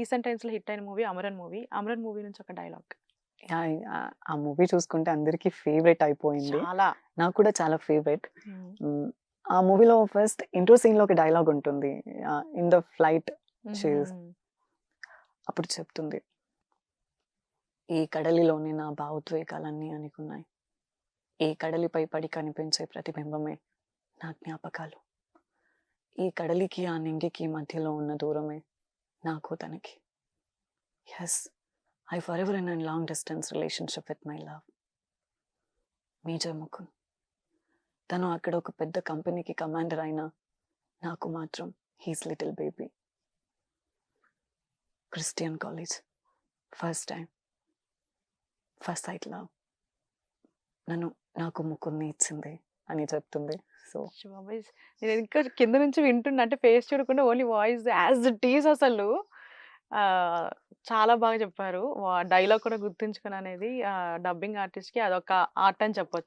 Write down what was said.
Recent టైమ్స్‌లో hit అయిన movie 'Amaran' movie. 'Amaran' movie నుంచి ఒక డైలాగ్. ఆ మూవీ చూసుకుంటే అందరికీ ఫేవరెట్ అయిపోయింది. చాలా. నాకు కూడా చాలా ఫేవరెట్. హ్మ్. ఆ మూవీలో ఫస్ట్ ఇంట్రో సీన్‌లో ఒక డైలాగ్ ఉంటుంది. ఇన్ ద ఫ్లైట్ షీస్ హ్మ్. అప్పుడు చెప్తుంది. ఈ కడలిలోనే నా భావోద్వేగాలన్నీ అణిగున్నాయి. ఈ కడలిపై పడి కనిపించే ప్రతిబింబమే నా జ్ఞాపకాలు. ఈ కడలికి, ఆ నింగికి మధ్యలో ఉన్న దూరమే నాకు తనకి. Yes, I forever in a long distance relationship with my love. Major Mukund. తను అక్కడ ఒక పెద్ద కంపెనీకి కమాండర్ అయినా నాకు మాత్రం he's little baby. Christian college. First time. First sight love. నాకు ముకుంద్‌ని ఇచ్చింది అని చెప్తుంది. సో బాబోయ్! నేను ఇంకా కింద నుంచి వింటున్నా. అంటే ఫేస్ చూడకుండా only voice as it is అసలు. చాలా బాగా చెప్పారు. డైలాగ్ కూడా గుర్తుంచుకున్నాననేది డబ్బింగ్ ఆర్టిస్ట్‌కి అదొక ఆర్ట్ అని చెప్పొచ్చు.